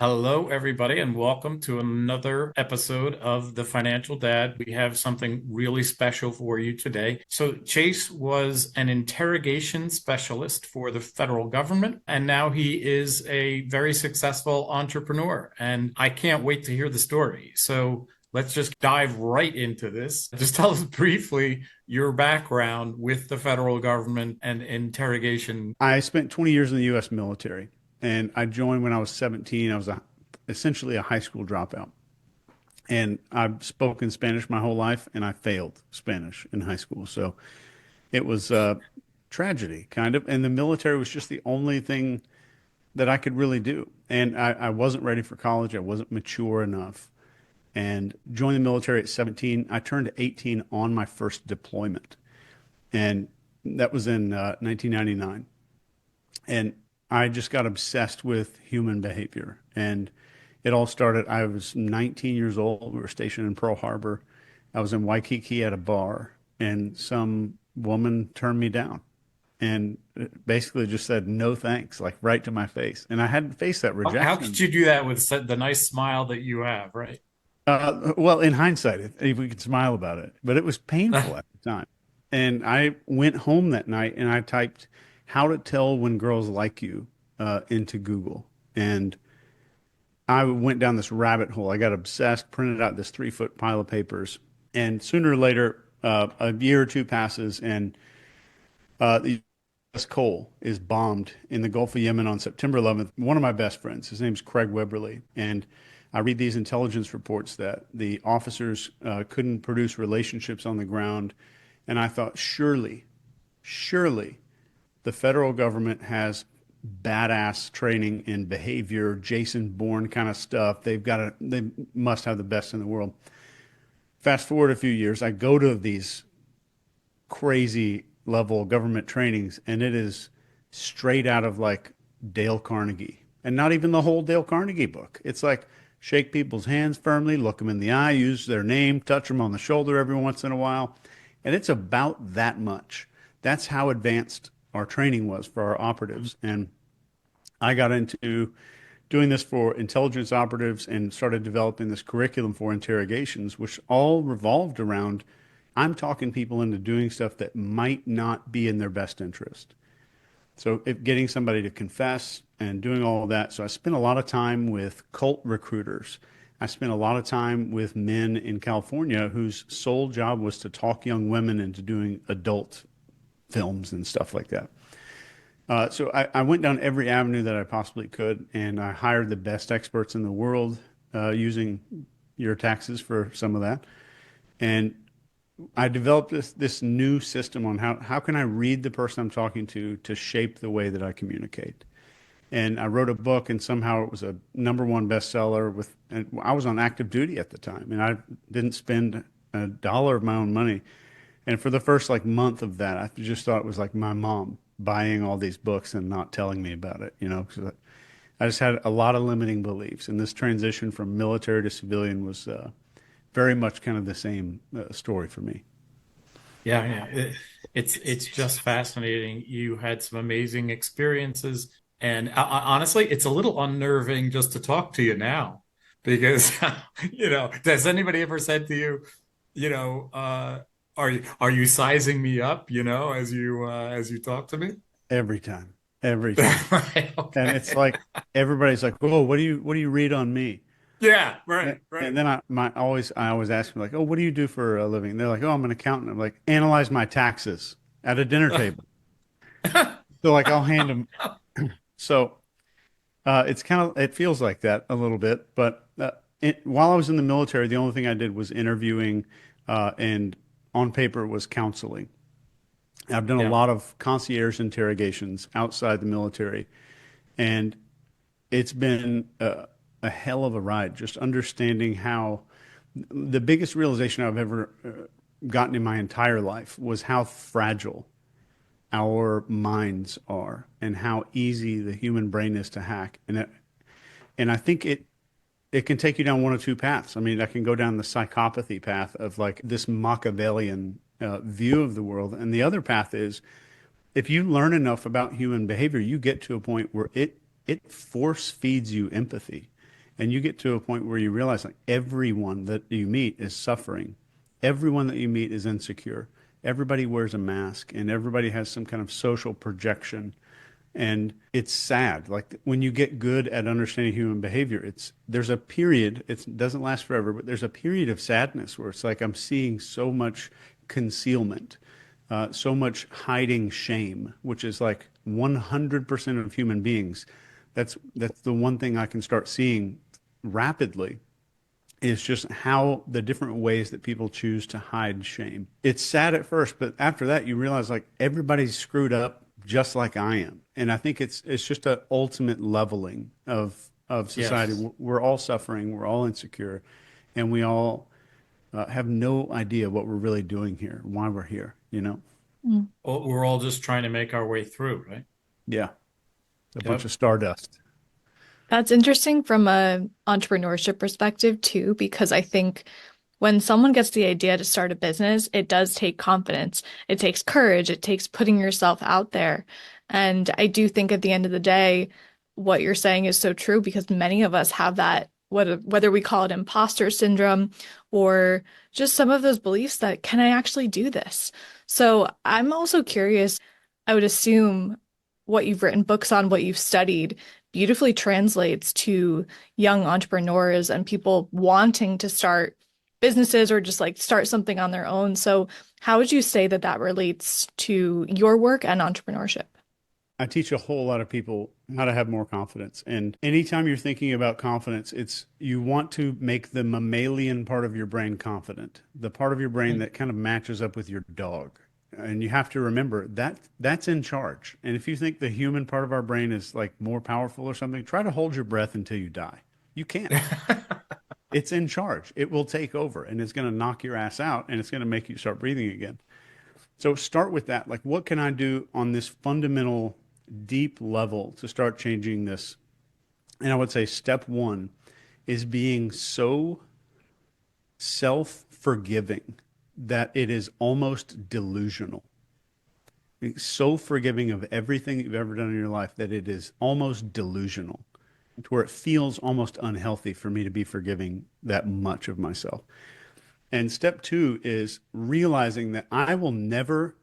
Hello, everybody, and welcome to another episode of The Financial Dad. We have something really special for you today. So, Chase was an interrogation specialist for the federal government, and now he is a very successful entrepreneur. And I can't wait to hear the story. So, let's just dive right into this. Just tell us briefly your background with the federal government and interrogation. I spent 20 years in the U.S. military, and I joined when I was 17. I was essentially a high school dropout, and I've spoken Spanish my whole life, and I failed Spanish in high school. So it was a tragedy, kind of. And the military was just the only thing that I could really do. And I wasn't ready for college. I wasn't mature enough. And joined the military at 17. I turned 18 on my first deployment, and that was in 1999. And I just got obsessed with human behavior. And it all started, I was 19 years old. We were stationed in Pearl Harbor. I was in Waikiki at a bar, and some woman turned me down and basically just said, no thanks, like right to my face. And I hadn't faced that How could rejection. you do that with the nice smile that you have, right? Well, in hindsight, if we could smile about it, but it was painful at the time. And I went home that night and I typed how to tell when girls like you into Google. And I went down this rabbit hole. I got obsessed, printed out this 3 foot pile of papers. And sooner or later, a year or two passes, and the U.S. coal is bombed in the Gulf of Yemen on September 11th. One of my best friends, his name's Craig Weberly, and I read these intelligence reports that the officers couldn't produce relationships on the ground. And I thought, surely the federal government has badass training in behavior, Jason Bourne kind of stuff. They must have the best in the world. Fast forward a few years, I go to these crazy level government trainings, and it is straight out of like Dale Carnegie, and not even the whole Dale Carnegie book. It's like shake people's hands firmly, look them in the eye, use their name, touch them on the shoulder every once in a while. And it's about that much. That's how advanced our training was for our operatives. And I got into doing this for intelligence operatives and started developing this curriculum for interrogations, which all revolved around I'm talking people into doing stuff that might not be in their best interest. So if getting somebody to confess and doing all of that. So I spent a lot of time with cult recruiters. I spent a lot of time with men in California whose sole job was to talk young women into doing adult films and stuff like that. So I went down every avenue that I possibly could, and I hired the best experts in the world using your taxes for some of that. And I developed this new system on how can I read the person I'm talking to shape the way that I communicate. And I wrote a book, and somehow it was a #1 bestseller. And I was on active duty at the time, and I didn't spend a dollar of my own money. And for the first like month of that, I just thought it was like my mom buying all these books and not telling me about it, 'cause I just had a lot of limiting beliefs. And this transition from military to civilian was very much kind of the same story for me. It's just fascinating. You had some amazing experiences, and honestly, it's a little unnerving just to talk to you now because has anybody ever said to you, you know, are you sizing me up, as you talk to me? Every time. Right, And okay. it's like everybody's like, "Oh, what do you read on me?" Yeah, And, right, and right. then I always ask them like, "Oh, what do you do for a living?" And they're like, "Oh, I'm an accountant." I'm like, "Analyze my taxes at a dinner table." So like I'll hand them. So it feels like that a little bit. But while I was in the military, the only thing I did was interviewing, and on paper was counseling. I've done a Yeah. lot of concierge interrogations outside the military, and it's been a hell of a ride. Just understanding how the biggest realization I've ever gotten in my entire life was how fragile our minds are and how easy the human brain is to hack. And I think it can take you down one of two paths. I mean, I can go down the psychopathy path of like this Machiavellian view of the world, and the other path is if you learn enough about human behavior, you get to a point where it force feeds you empathy. And you get to a point where you realize like everyone that you meet is suffering. Everyone that you meet is insecure. Everybody wears a mask and everybody has some kind of social projection. And it's sad. Like when you get good at understanding human behavior, there's a period, it doesn't last forever, but there's a period of sadness where it's like I'm seeing so much concealment, so much hiding shame, which is like 100% of human beings. That's the one thing I can start seeing rapidly is just how the different ways that people choose to hide shame. It's sad at first, but after that you realize like everybody's screwed up just like I am. And I think it's just an ultimate leveling of society. Yes. We're all suffering, we're all insecure, and we all have no idea what we're really doing here, why we're here, you know? Mm. Well, we're all just trying to make our way through, right? Yeah, a bunch Yep. of stardust. That's interesting from a entrepreneurship perspective too, because I think when someone gets the idea to start a business, it does take confidence. It takes courage. It takes putting yourself out there. And I do think at the end of the day, what you're saying is so true because many of us have that, whether we call it imposter syndrome or just some of those beliefs that, can I actually do this? So I'm also curious, I would assume what you've written books on, what you've studied beautifully translates to young entrepreneurs and people wanting to start businesses or just like start something on their own. So, how would you say that that relates to your work and entrepreneurship? I teach a whole lot of people how to have more confidence. And anytime you're thinking about confidence, it's you want to make the mammalian part of your brain confident, the part of your brain that kind of matches up with your dog. And you have to remember that that's in charge. And if you think the human part of our brain is like more powerful or something, try to hold your breath until you die. You can't. It's in charge. It will take over and it's going to knock your ass out and it's going to make you start breathing again. So start with that. Like, what can I do on this fundamental, deep level to start changing this? And I would say step one is being so self forgiving that it is almost delusional. Being so forgiving of everything you've ever done in your life that it is almost delusional to where it feels almost unhealthy for me to be forgiving that much of myself. And step two is realizing that I will never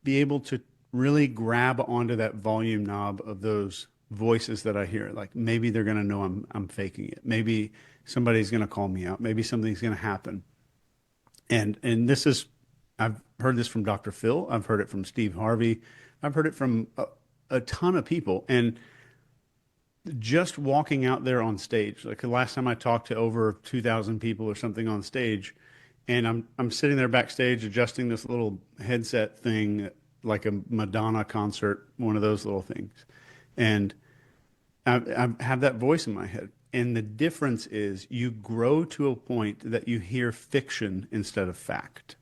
be able to really grab onto that volume knob of those voices that I hear. Like maybe they're going to know I'm faking it. Maybe somebody's going to call me out. Maybe something's going to happen. And this is I've heard this from Dr. Phil. I've heard it from Steve Harvey. I've heard it from a ton of people. And just walking out there on stage, like the last time I talked to over 2,000 people or something on stage, and I'm sitting there backstage adjusting this little headset thing, like a Madonna concert, one of those little things, and I have that voice in my head. And the difference is you grow to a point that you hear fiction instead of fact.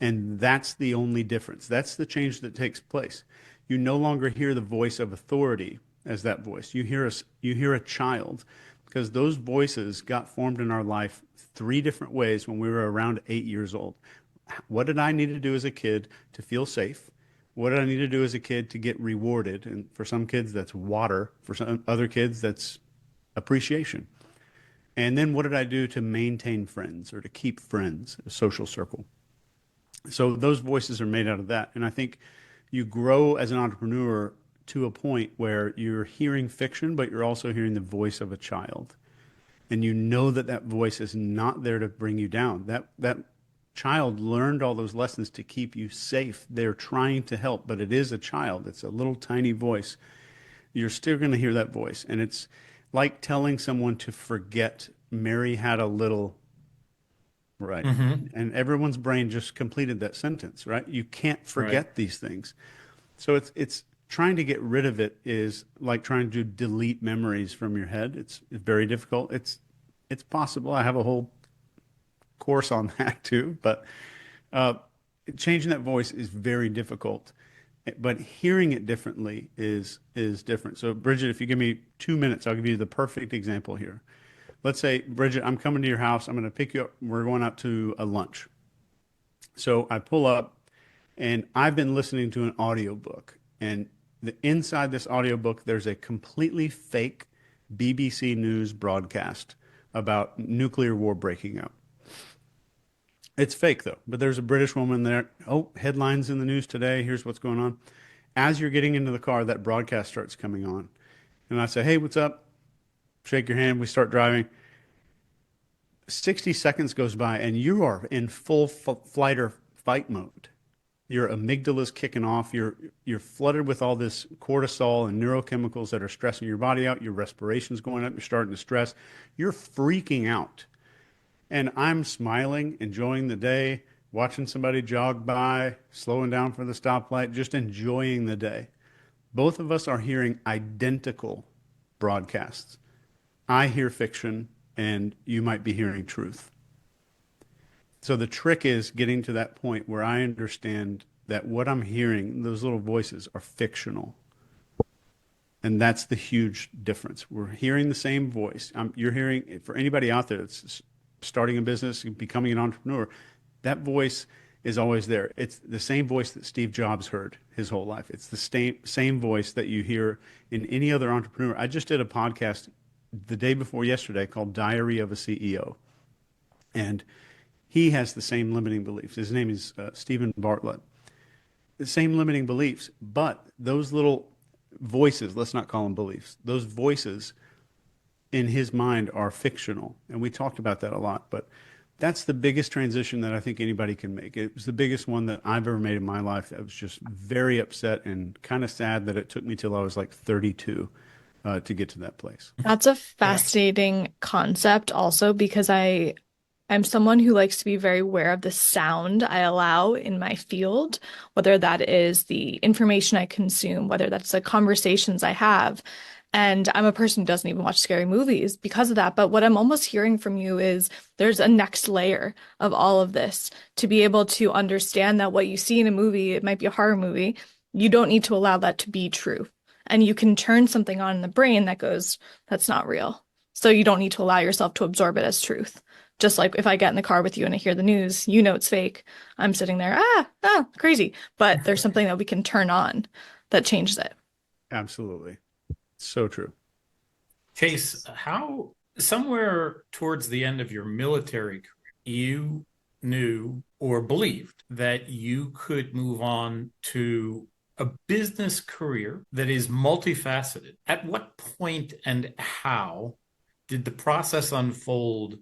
And that's the only difference. That's the change that takes place. You no longer hear the voice of authority as that voice. You hear a child because those voices got formed in our life three different ways when we were around 8 years old. What did I need to do as a kid to feel safe? What did I need to do as a kid to get rewarded? And for some kids, that's water. For some other kids, that's appreciation. And then what did I do to maintain friends or to keep friends, a social circle? So those voices are made out of that. And I think you grow as an entrepreneur to a point where you're hearing fiction, but you're also hearing the voice of a child. And you know that that voice is not there to bring you down. That child learned all those lessons to keep you safe. They're trying to help, but it is a child. It's a little tiny voice. You're still going to hear that voice. And it's like telling someone to forget Mary had a little, right? Hmm. And everyone's brain just completed that sentence, right? You can't Right. forget these things. So it's trying to get rid of it is like trying to delete memories from your head. It's very difficult. It's possible. I have a whole course on that too, but uh, changing that voice is very difficult. But hearing it differently is different. So Bridget, if you give me 2 minutes, I'll give you the perfect example here. Let's say, Bridget, I'm coming to your house. I'm going to pick you up. We're going out to a lunch. So I pull up and I've been listening to an audiobook. And inside this audiobook, there's a completely fake BBC News broadcast about nuclear war breaking out. It's fake though, but there's a British woman there. Oh, headlines in the news today. Here's what's going on. As you're getting into the car, that broadcast starts coming on. And I say, hey, what's up? Shake your hand. We start driving. 60 seconds goes by and you are in full flight or fight mode. Your amygdala's kicking off. You're flooded with all this cortisol and neurochemicals that are stressing your body out. Your respiration's going up. You're starting to stress. You're freaking out. And I'm smiling, enjoying the day, watching somebody jog by, slowing down for the stoplight, just enjoying the day. Both of us are hearing identical broadcasts. I hear fiction, and you might be hearing truth. So the trick is getting to that point where I understand that what I'm hearing, those little voices, are fictional. And that's the huge difference. We're hearing the same voice. You're hearing, for anybody out there that's starting a business, becoming an entrepreneur, that voice is always there. It's the same voice that Steve Jobs heard his whole life. It's the same voice that you hear in any other entrepreneur. I just did a podcast the day before yesterday called Diary of a CEO. And he has the same limiting beliefs. His name is Stephen Bartlett. The same limiting beliefs, but those little voices, let's not call them beliefs, those voices in his mind are fictional. And we talked about that a lot, but that's the biggest transition that I think anybody can make. It was the biggest one that I've ever made in my life. I was just very upset and kind of sad that it took me till I was like 32 to get to that place. That's a fascinating concept also because I'm someone who likes to be very aware of the sound I allow in my field, whether that is the information I consume, whether that's the conversations I have. And I'm a person who doesn't even watch scary movies because of that. But what I'm almost hearing from you is there's a next layer of all of this to be able to understand that what you see in a movie, it might be a horror movie, you don't need to allow that to be true. And you can turn something on in the brain that goes, that's not real. So you don't need to allow yourself to absorb it as truth. Just like if I get in the car with you and I hear the news, you know it's fake. I'm sitting there, crazy. But there's something that we can turn on that changes it. Absolutely. So true. Chase, how somewhere towards the end of your military career, you knew or believed that you could move on to a business career that is multifaceted. At what point and how did the process unfold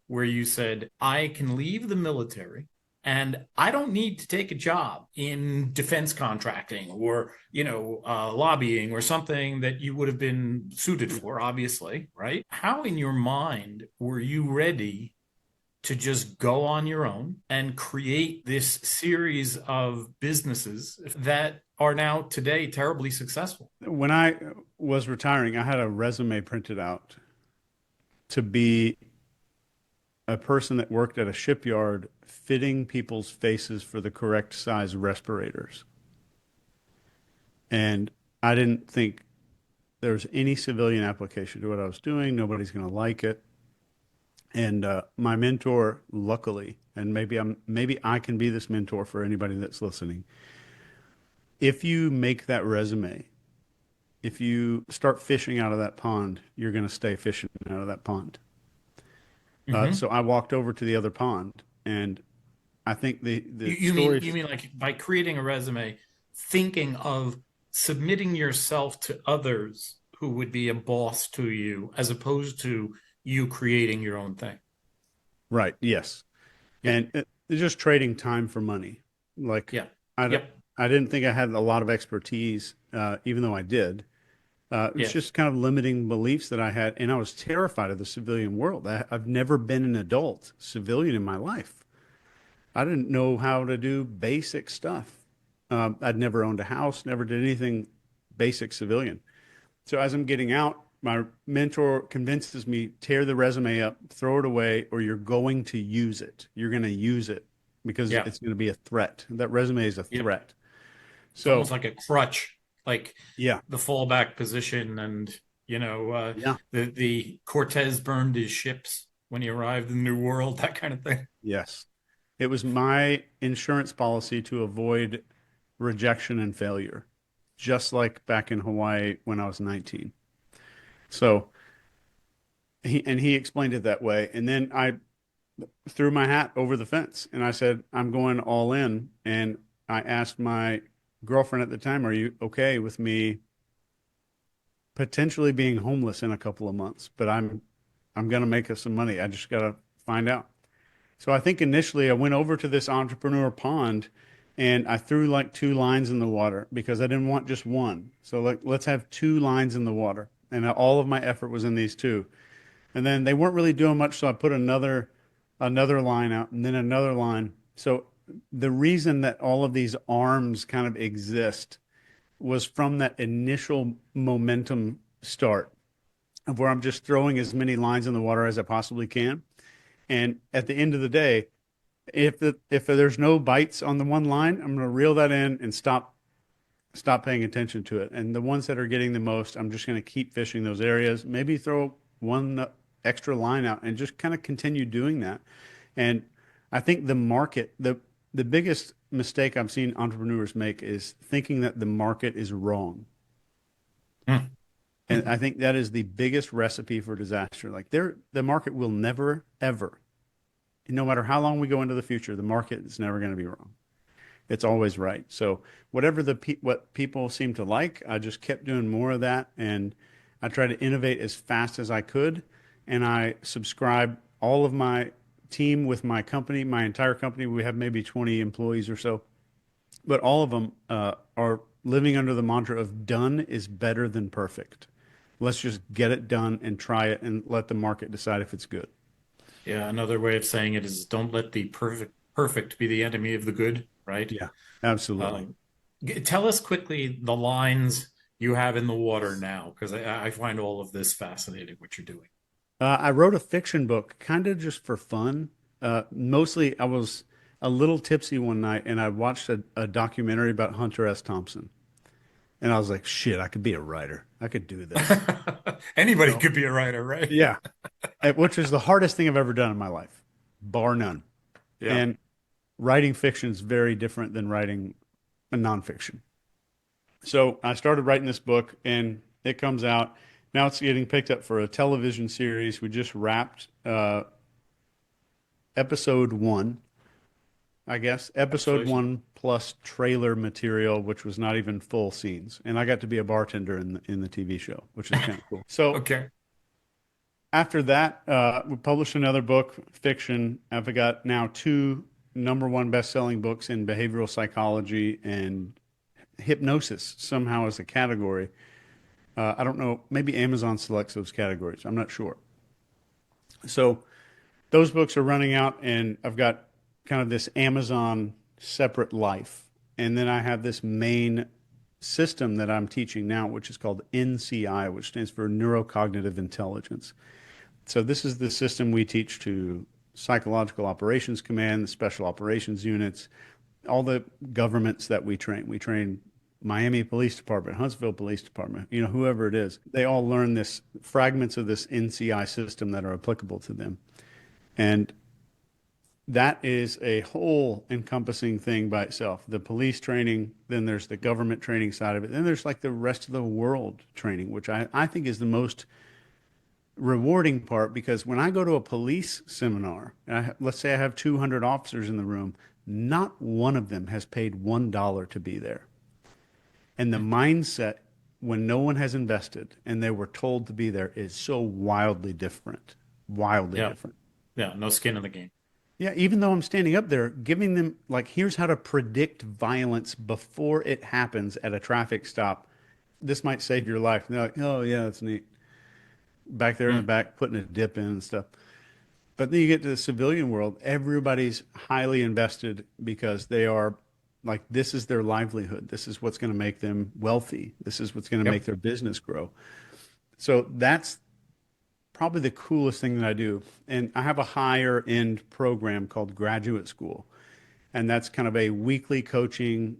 where you said, I can leave the military and I don't need to take a job in defense contracting or, lobbying or something that you would have been suited for, obviously, right? How in your mind were you ready to just go on your own and create this series of businesses that are now today terribly successful? When I was retiring, I had a resume printed out to be a person that worked at a shipyard fitting people's faces for the correct size respirators. And I didn't think there was any civilian application to what I was doing. Nobody's going to like it. And my mentor, luckily, and maybe I can be this mentor for anybody that's listening. If you make that resume, if you start fishing out of that pond, you're going to stay fishing out of that pond. So I walked over to the other pond, and I think the you story. You mean like by creating a resume, thinking of submitting yourself to others who would be a boss to you, as opposed to you creating your own thing. Right. Yes. Yeah. And it's just trading time for money. Like, Yeah. I Yep. didn't think I had a lot of expertise, even though I did. It was Yes. just kind of limiting beliefs that I had, and I was terrified of the civilian world. I've never been an adult civilian in my life. I didn't know how to do basic stuff. I'd never owned a house, never did anything basic civilian. So as I'm getting out, my mentor convinces me, tear the resume up, throw it away, or you're going to use it. You're going to use it because Yeah. it's going to be a threat. That resume is a Yep. threat. It's So almost like a crutch, like yeah, the fallback position. And, yeah, the Cortez burned his ships when he arrived in the New World, that kind of thing. yes. It was my insurance policy to avoid rejection and failure, just like back in Hawaii when I was 19. So He explained it that way. And then I threw my hat over the fence and I said, I'm going all in. And I asked my girlfriend at the time, are you okay with me potentially being homeless in a couple of months? But I'm going to make us some money. I just got to find out. So I think initially I went over to this entrepreneur pond and I threw like two lines in the water because I didn't want just one. So like let's have two lines in the water. And all of my effort was in these two. And then they weren't really doing much, so I put another line out and then another line. So the reason that all of these arms kind of exist was from that initial momentum start of where I'm just throwing as many lines in the water as I possibly can. And at the end of the day, if there's no bites on the one line, I'm going to reel that in and stop paying attention to it. And the ones that are getting the most, I'm just going to keep fishing those areas, maybe throw one extra line out and just kind of continue doing that. And I think the biggest mistake I've seen entrepreneurs make is thinking that the market is wrong. Hmm. And I think that is the biggest recipe for disaster. Like the market will never, ever, no matter how long we go into the future, the market is never going to be wrong. It's always right. So whatever what people seem to like, I just kept doing more of that, and I tried to innovate as fast as I could, and I subscribe all of my team with my company, my entire company. We have maybe 20 employees or so, but all of them are living under the mantra of done is better than perfect. Let's just get it done and try it and let the market decide if it's good. Yeah, another way of saying it is don't let the perfect be the enemy of the good, right? Yeah, absolutely. Um, Tell us quickly the lines you have in the water now, because I find all of this fascinating, what you're doing. I wrote a fiction book kind of just for fun. Mostly I was a little tipsy one night and I watched a documentary about Hunter S. Thompson. And I was like, shit, I could be a writer. I could do this. Anybody So, could be a writer, right? yeah, which is the hardest thing I've ever done in my life, bar none. Yeah. And writing fiction is very different than writing a nonfiction. So I started writing this book and it comes out. Now it's getting picked up for a television series. We just wrapped episode one, I guess. Episode Congratulations. one plus trailer material, which was not even full scenes. And I got to be a bartender in the TV show, which is kind of cool. So Okay. after that, we published another book, fiction. I've got now two number one best-selling books in behavioral psychology and hypnosis somehow as a category. I don't know, maybe Amazon selects those categories. I'm not sure. So those books are running out, and I've got kind of this Amazon separate life. And then I have this main system that I'm teaching now, which is called NCI, which stands for Neuro-Cognitive Intelligence. So this is the system we teach to Psychological Operations Command, the Special Operations Units, all the governments that we train. We train Miami Police Department, Huntsville Police Department, whoever it is. They all learn this fragments of this NCI system that are applicable to them. And that is a whole encompassing thing by itself. The police training, then there's the government training side of it. Then there's like the rest of the world training, which I think is the most rewarding part because when I go to a police seminar, let's say I have 200 officers in the room, not one of them has paid $1 to be there. And the mindset when no one has invested and they were told to be there is so wildly different. Wildly Yeah. different. Yeah. No skin in the game. Yeah, even though I'm standing up there giving them, like, here's how to predict violence before it happens at a traffic stop. This might save your life. And they're like, oh, yeah, that's neat. Back there in the Hmm. back, putting a dip in and stuff. But then you get to the civilian world, everybody's highly invested because they are like, this is their livelihood. This is what's going to make them wealthy. This is what's going to make Yep. their business grow. So that's probably the coolest thing that I do. And I have a higher end program called Graduate School. And that's kind of a weekly coaching,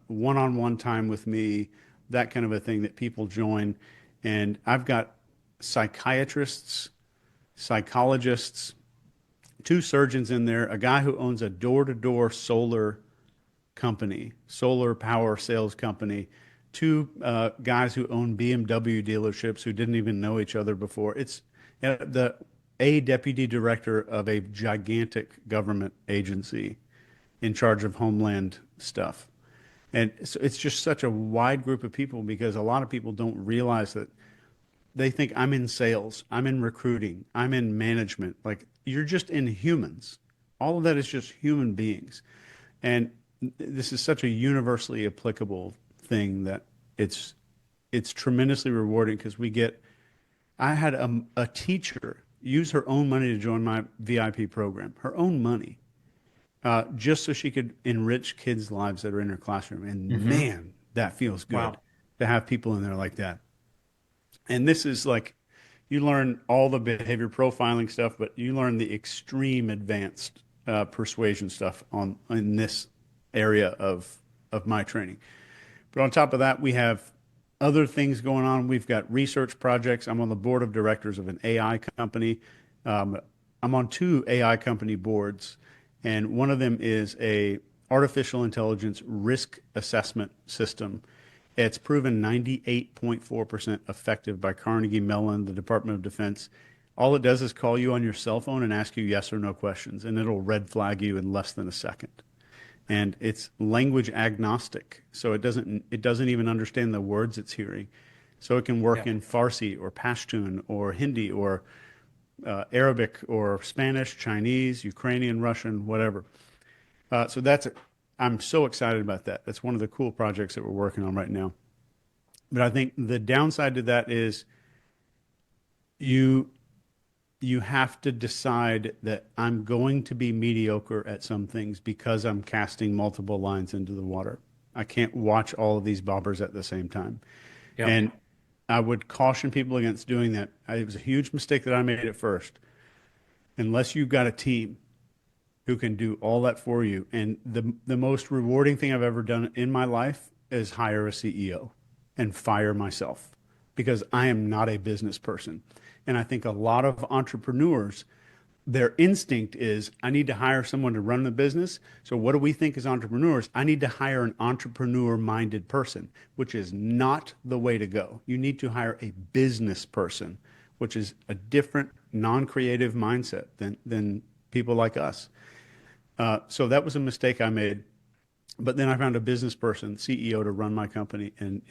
one-on-one time with me, that kind of a thing that people join. And I've got psychiatrists, psychologists, two surgeons in there, a guy who owns a door-to-door solar company, solar power sales company, two guys who own BMW dealerships who didn't even know each other before. A deputy director of a gigantic government agency in charge of homeland stuff. And so it's just such a wide group of people because a lot of people don't realize that they think I'm in sales, I'm in recruiting, I'm in management. Like you're just in humans. All of that is just human beings. And this is such a universally applicable thing that it's it's tremendously rewarding because I had a teacher use her own money to join my VIP program, her own money, just so she could enrich kids' lives that are in her classroom. And Hmm. man, that feels good Wow. to have people in there like that. And this is like, you learn all the behavior profiling stuff, but you learn the extreme advanced persuasion stuff on in this area of my training. But on top of that, we have other things going on. We've got research projects. I'm on the board of directors of an AI company. Um, I'm on two AI company boards, and one of them is a artificial intelligence risk assessment system. It's proven 98.4% effective by Carnegie Mellon, the Department of Defense. All it does is call you on your cell phone and ask you yes or no questions, and it'll red flag you in less than a second. And it's language agnostic, so it doesn't even understand the words it's hearing. So it can work Yeah. in Farsi or Pashtun or Hindi or Arabic or Spanish, Chinese, Ukrainian, Russian, whatever. So I'm so excited about that. That's one of the cool projects that we're working on right now. But I think the downside to that is you you have to decide that I'm going to be mediocre at some things because I'm casting multiple lines into the water. I can't watch all of these bobbers at the same time. Yeah. And I would caution people against doing that. It was a huge mistake that I made at first. Unless you've got a team who can do all that for you. And the most rewarding thing I've ever done in my life is hire a CEO and fire myself because I am not a business person. And I think a lot of entrepreneurs, their instinct is, I need to hire someone to run the business. So what do we think as entrepreneurs? I need to hire an entrepreneur-minded person, which is not the way to go. You need to hire a business person, which is a different non-creative mindset than people like us. So that was a mistake I made. But then I found a business person, CEO, to run my company, and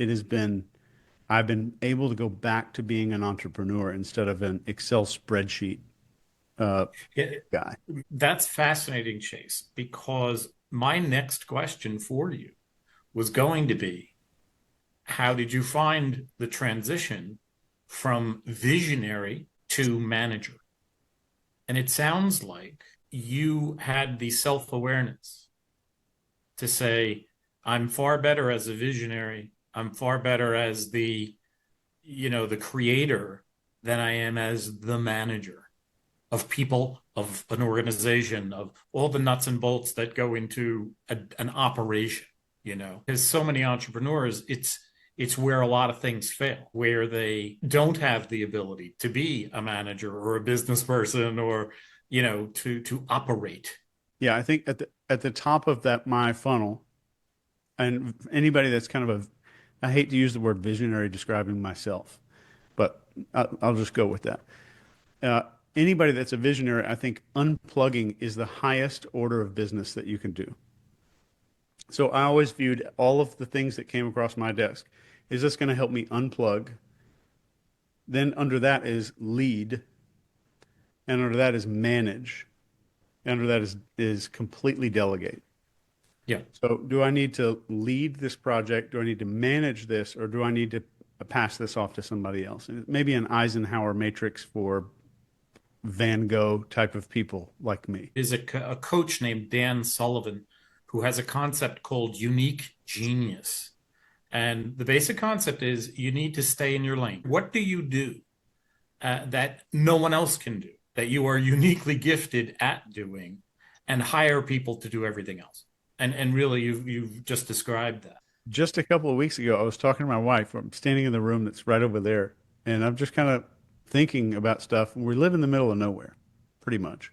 I've been able to go back to being an entrepreneur instead of an Excel spreadsheet uh, Yeah, guy. that's fascinating, Chase, because my next question for you was going to be, how did you find the transition from visionary to manager? And it sounds like you had the self-awareness to say, I'm far better as a visionary. I'm far better as the creator than I am as the manager of people, of an organization, of all the nuts and bolts that go into an operation. There's so many entrepreneurs, it's where a lot of things fail, where they don't have the ability to be a manager or a business person or to operate. Yeah, I think at the top of that my funnel, and anybody that's kind of I hate to use the word visionary describing myself, but I'll just go with that. Uh, Anybody that's a visionary, I think unplugging is the highest order of business that you can do. So I always viewed all of the things that came across my desk. Is this going to help me unplug? Then under that is lead, and under that is manage, and under that is completely delegate. Yeah. So do I need to lead this project? Do I need to manage this, or do I need to pass this off to somebody else? Maybe an Eisenhower matrix for Van Gogh type of people like me. Is a coach named Dan Sullivan who has a concept called unique genius. And the basic concept is you need to stay in your lane. What do you do that no one else can do, that you are uniquely gifted at doing, and hire people to do everything else? And really, you've just described that. Just a couple of weeks ago, I was talking to my wife. I'm standing in the room that's right over there, and I'm just kind of thinking about stuff. We live in the middle of nowhere, pretty much.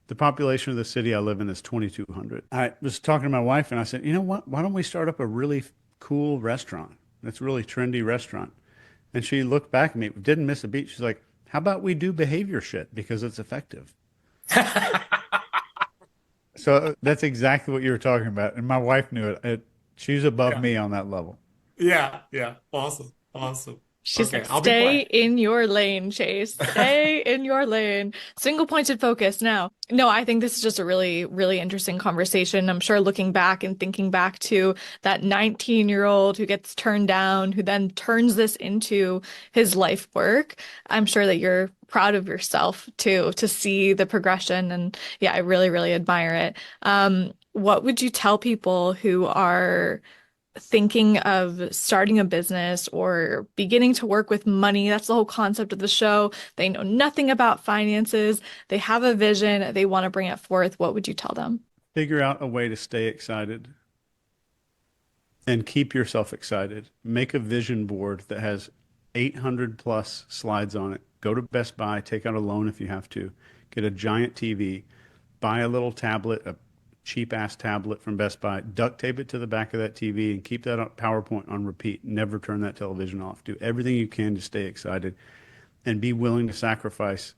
The population of the city I live in is 2,200. I was talking to my wife, and I said, you know what? Why don't we start up a really cool restaurant? That's a really trendy restaurant. And she looked back at me, didn't miss a beat. She's like, How about we do behavior shit because it's effective? So that's exactly what you were talking about. And my wife knew it. She's above Yeah. me on that level. Yeah. Yeah. Awesome. Awesome. She's Okay. like, I'll be stay quiet. in your lane, Chase. Stay in your lane. Single pointed focus now. No, I think this is just a really, really interesting conversation. I'm sure looking back and thinking back to that 19-year-old who gets turned down, who then turns this into his life work. I'm sure that you're proud of yourself too, to see the progression. And yeah, I really, really admire it. What would you tell people who are thinking of starting a business or beginning to work with money? That's the whole concept of the show. They know nothing about finances. They have a vision. They want to bring it forth. What would you tell them? Figure out a way to stay excited and keep yourself excited. Make a vision board that has 800 plus slides on it. Go to Best Buy, take out a loan if you have to, get a giant TV, buy a little tablet, a cheap ass tablet from Best Buy, duct tape it to the back of that TV and keep that on PowerPoint on repeat. Never turn that television off. Do everything you can to stay excited and be willing to sacrifice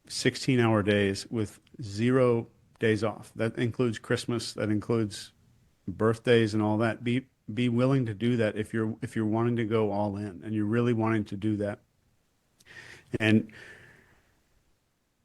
16-hour days with 0 days off. That includes Christmas, that includes birthdays and all that. Be willing to do that if you're wanting to go all in and you're really wanting to do that. And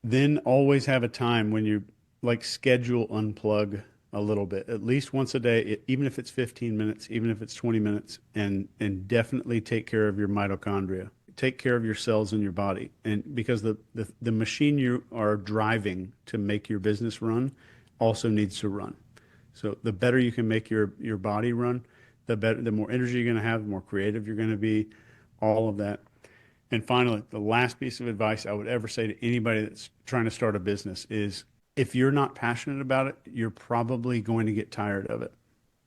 then always have a time when you like schedule unplug a little bit, at least once a day, even if it's 15 minutes, even if it's 20 minutes, and definitely take care of your mitochondria. Take care of your cells in your body. And because the machine you are driving to make your business run also needs to run. So the better you can make your body run, the better, the more energy you're going to have, the more creative you're going to be, all of that. And finally, the last piece of advice I would ever say to anybody that's trying to start a business is if you're not passionate about it, you're probably going to get tired of it.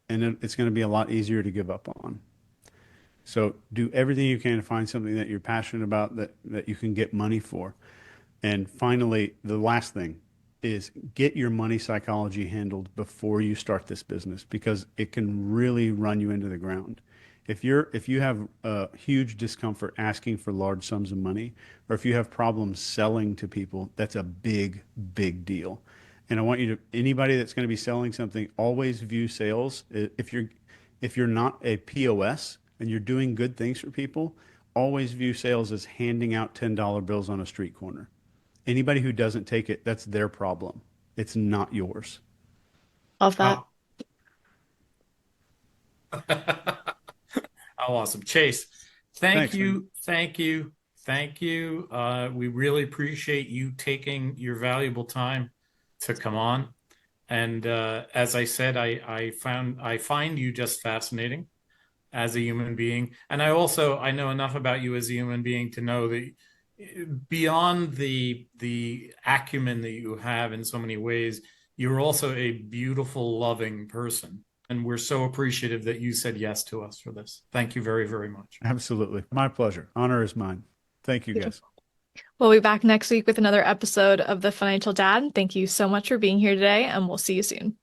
And then it's going to be a lot easier to give up on. So do everything you can to find something that you're passionate about that you can get money for. And finally, the last thing is get your money psychology handled before you start this business because it can really run you into the ground. If you have huge discomfort asking for large sums of money, or if you have problems selling to people, that's a big, big deal. And I want you to, anybody that's going to be selling something, always view sales. If you're not a POS and you're doing good things for people, always view sales as handing out $10 bills on a street corner. Anybody who doesn't take it, that's their problem. It's not yours. Love that. Oh. Oh, awesome. Chase, thank Thanks, man. you. Thank you. Thank you. We really appreciate you taking your valuable time to come on. And as I said, I find you just fascinating as a human being. And I know enough about you as a human being to know that beyond the acumen that you have in so many ways, you're also a beautiful, loving person. And we're so appreciative that you said yes to us for this. Thank you very, very much. Absolutely. My pleasure. Honor is mine. Thank you, guys. We'll be back next week with another episode of The Financial Dad. Thank you so much for being here today, and we'll see you soon.